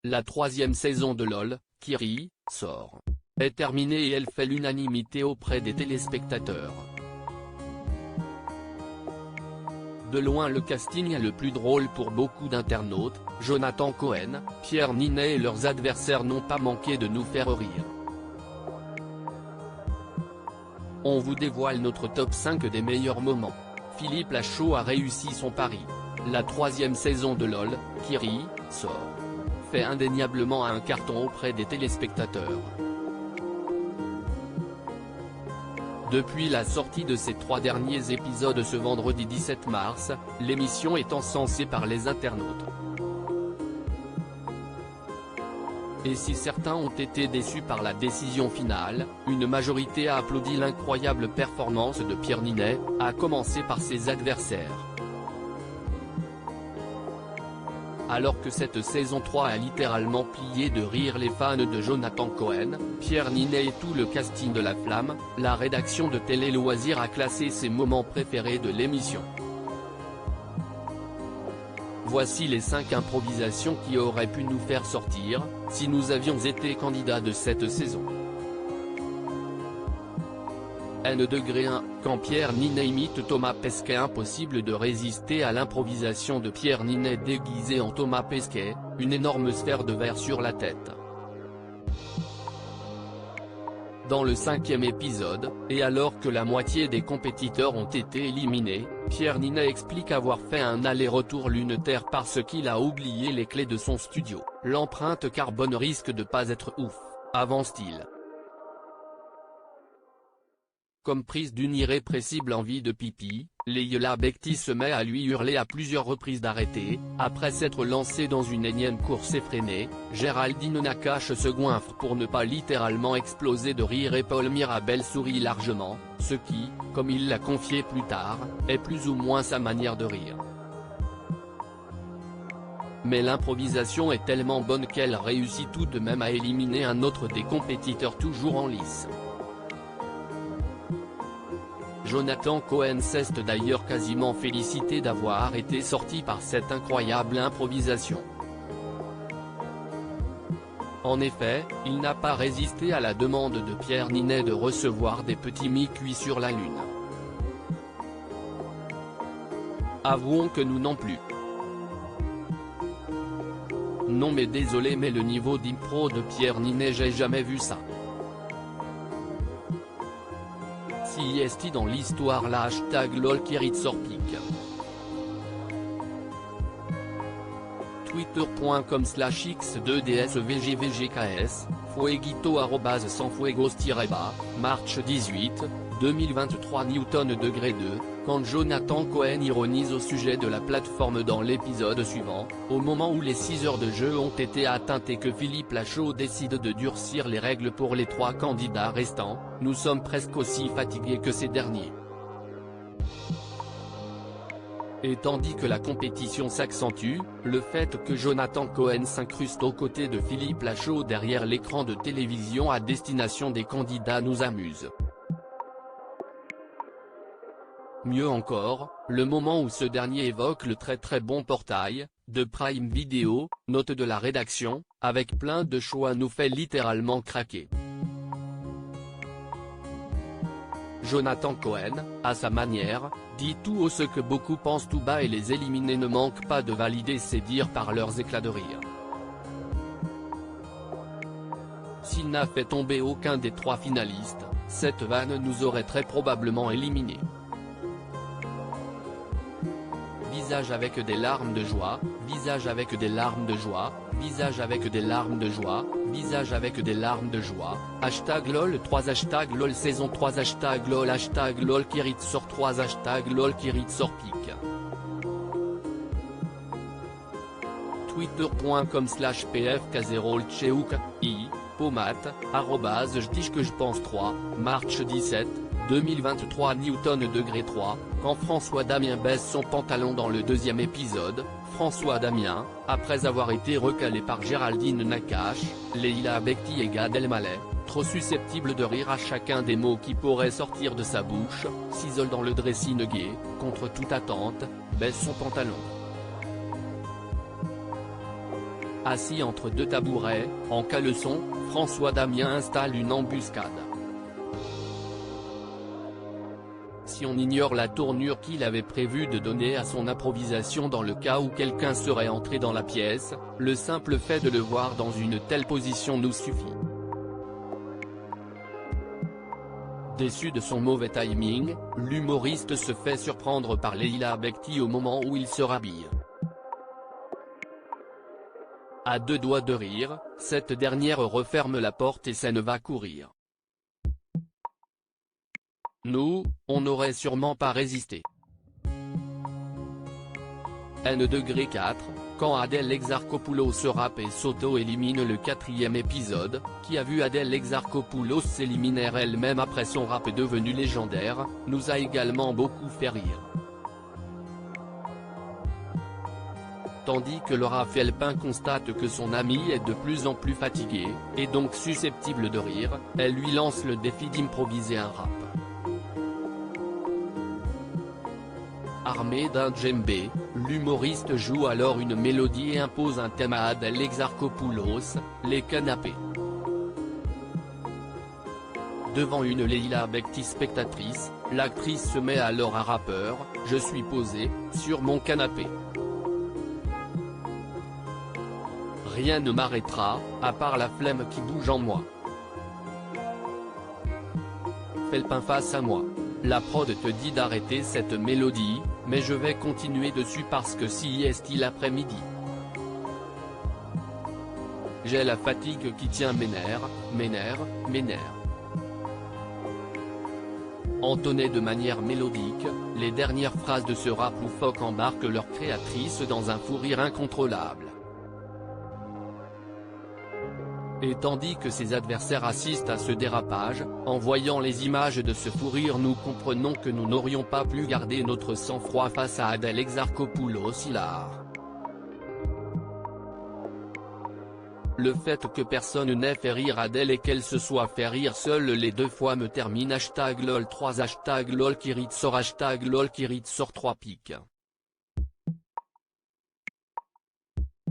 La troisième saison de LOL, qui rit, sort. Est terminée et elle fait l'unanimité auprès des téléspectateurs. De loin le casting le plus drôle pour beaucoup d'internautes, Jonathan Cohen, Pierre Ninet et leurs adversaires n'ont pas manqué de nous faire rire. On vous dévoile notre top 5 des meilleurs moments. Philippe Lachaud a réussi son pari. La troisième saison de LOL, qui rit, sort. Fait indéniablement un carton auprès des téléspectateurs. Depuis la sortie de ces 3 derniers épisodes ce vendredi 17 mars, l'émission est encensée par les internautes. Et si certains ont été déçus par la décision finale, une majorité a applaudi l'incroyable performance de Pierre Ninet, à commencer par ses adversaires. Alors que cette saison 3 a littéralement plié de rire les fans de Jonathan Cohen, Pierre Ninet et tout le casting de La Flamme, la rédaction de Télé Loisirs a classé ses moments préférés de l'émission. Voici les 5 improvisations qui auraient pu nous faire sortir, si nous avions été candidats de cette saison. N-1, quand Pierre Ninet imite Thomas Pesquet. Impossible de résister à l'improvisation de Pierre Ninet déguisé en Thomas Pesquet, une énorme sphère de verre sur la tête. Dans le 5e épisode, et alors que la moitié des compétiteurs ont été éliminés, Pierre Ninet explique avoir fait un aller-retour Lune-Terre parce qu'il a oublié les clés de son studio. L'empreinte carbone risque de pas être ouf, avance-t-il. Comme prise d'une irrépressible envie de pipi, Leila Bekti se met à lui hurler à plusieurs reprises d'arrêter. Après s'être lancée dans une énième course effrénée, Géraldine Nakache se goinfre pour ne pas littéralement exploser de rire et Paul Mirabel sourit largement, ce qui, comme il l'a confié plus tard, est plus ou moins sa manière de rire. Mais l'improvisation est tellement bonne qu'elle réussit tout de même à éliminer un autre des compétiteurs toujours en lice. Jonathan Cohen s'est d'ailleurs quasiment félicité d'avoir été sorti par cette incroyable improvisation. En effet, il n'a pas résisté à la demande de Pierre Ninet de recevoir des petits mi-cuits sur la Lune. Avouons que nous non plus. Non mais désolé mais le niveau d'impro de Pierre Ninet j'ai jamais vu ça. Si est dans l'histoire la hashtag LOLKiritSorpic. Twitter.com/x2dsvgvgks, fueguito @sanfuegos-bas, March 18, 2023 Newton-degré 2, quand Jonathan Cohen ironise au sujet de la plateforme dans l'épisode suivant, au moment où les 6 heures de jeu ont été atteintes et que Philippe Lachaud décide de durcir les règles pour les 3 candidats restants, nous sommes presque aussi fatigués que ces derniers. Et tandis que la compétition s'accentue, le fait que Jonathan Cohen s'incruste aux côtés de Philippe Lachaud derrière l'écran de télévision à destination des candidats nous amuse. Mieux encore, le moment où ce dernier évoque le très bon portail, de Prime Video, note de la rédaction, avec plein de choix nous fait littéralement craquer. Jonathan Cohen, à sa manière, dit tout haut ce que beaucoup pensent tout bas et les éliminés ne manquent pas de valider ses dires par leurs éclats de rire. S'il n'a fait tomber aucun des 3 finalistes, cette vanne nous aurait très probablement éliminés. Visage avec des larmes de joie, visage avec des larmes de joie, visage avec des larmes de joie, visage avec des larmes de joie, hashtag LOL 3 hashtag LOL saison 3 hashtag LOLKiritSor 3 hashtag LOLKiritSorpic. Twitter.com/pfk0lcheuk, pomat, je dis que je pense 3, March 17, 2023 Newton-degré 3, quand François Damien baisse son pantalon dans le 2e épisode, François Damien, après avoir été recalé par Géraldine Nakache, Leila Bekti et Gad Elmaleh, trop susceptible de rire à chacun des mots qui pourraient sortir de sa bouche, s'isole dans le dressing gay, contre toute attente, baisse son pantalon. Assis entre deux tabourets, en caleçon, François Damien installe une embuscade. Si on ignore la tournure qu'il avait prévu de donner à son improvisation dans le cas où quelqu'un serait entré dans la pièce, le simple fait de le voir dans une telle position nous suffit. Déçu de son mauvais timing, l'humoriste se fait surprendre par Leila Bekti au moment où il se rhabille. À deux doigts de rire, cette dernière referme la porte et s'en va courir. Nous, on n'aurait sûrement pas résisté. N-4, quand Adèle Exarchopoulos se rappe et s'auto-élimine. Le 4e épisode, qui a vu Adèle Exarchopoulos s'éliminer elle-même après son rap devenu légendaire, nous a également beaucoup fait rire. Tandis que Laura Felpin constate que son ami est de plus en plus fatigué, et donc susceptible de rire, elle lui lance le défi d'improviser un rap. Armé d'un djembé, l'humoriste joue alors une mélodie et impose un thème à Adèle Exarchopoulos, les canapés. Devant une Leila Bekti spectatrice, l'actrice se met alors à rappeur, « Je suis posé, sur mon canapé. Rien ne m'arrêtera, à part la flemme qui bouge en moi. Felpin face à moi. La prod te dit d'arrêter cette mélodie, mais je vais continuer dessus parce que si est-il l'après-midi. J'ai la fatigue qui tient mes nerfs. Entonnées de manière mélodique, les dernières phrases de ce rap loufoque embarquent leur créatrice dans un fou rire incontrôlable. Et tandis que ses adversaires assistent à ce dérapage, en voyant les images de ce fou rire nous comprenons que nous n'aurions pas pu garder notre sang-froid face à Adèle Exarchopoulos hilar. Le fait que personne n'ait fait rire Adèle et qu'elle se soit fait rire seule les deux fois me termine. #lol3 #lol_kirit_sort #lol_kirit_sort 3 pics.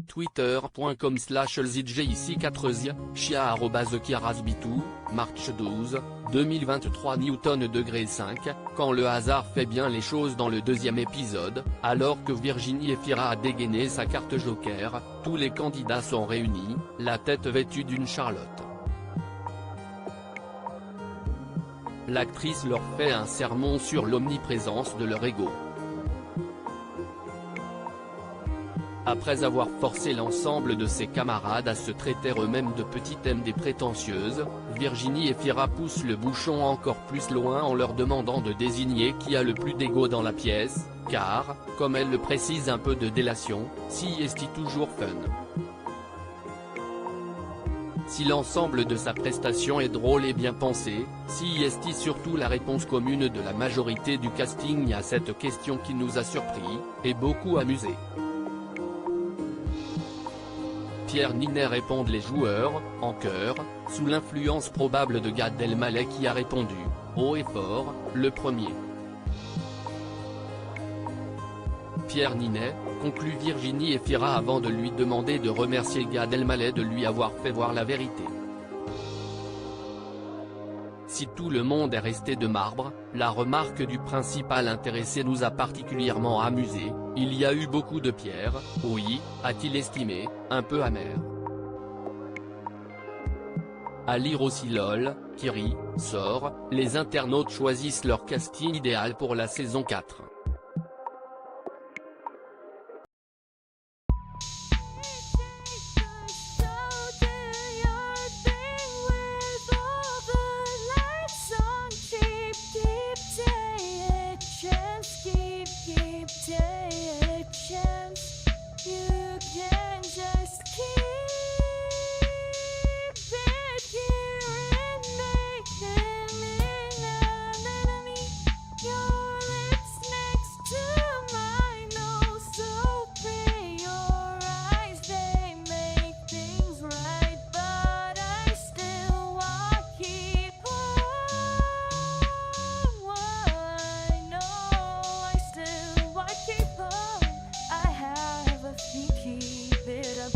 Twitter.com/LZJIC4 chia @kiarasbitou, March 12, 2023 N-5, quand le hasard fait bien les choses dans le 2e épisode, alors que Virginie Efira a dégainé sa carte joker, tous les candidats sont réunis, la tête vêtue d'une Charlotte. L'actrice leur fait un sermon sur l'omniprésence de leur ego. Après avoir forcé l'ensemble de ses camarades à se traiter eux-mêmes de petites MD prétentieuses, Virginie Efira pousse le bouchon encore plus loin en leur demandant de désigner qui a le plus d'ego dans la pièce, car, comme elle le précise un peu de délation, si est-il toujours fun. Si l'ensemble de sa prestation est drôle et bien pensé, si est-il surtout la réponse commune de la majorité du casting à cette question qui nous a surpris, et beaucoup amusé. Pierre Ninet répondent les joueurs, en chœur, sous l'influence probable de Gad Elmaleh qui a répondu, haut et fort, le premier. Pierre Ninet, conclut Virginie Efira avant de lui demander de remercier Gad Elmaleh de lui avoir fait voir la vérité. Si tout le monde est resté de marbre, la remarque du principal intéressé nous a particulièrement amusé, il y a eu beaucoup de pierres, oui, a-t-il estimé, un peu amer. À lire aussi lol, Kiri, sort, les internautes choisissent leur casting idéal pour la saison 4. Keep it up.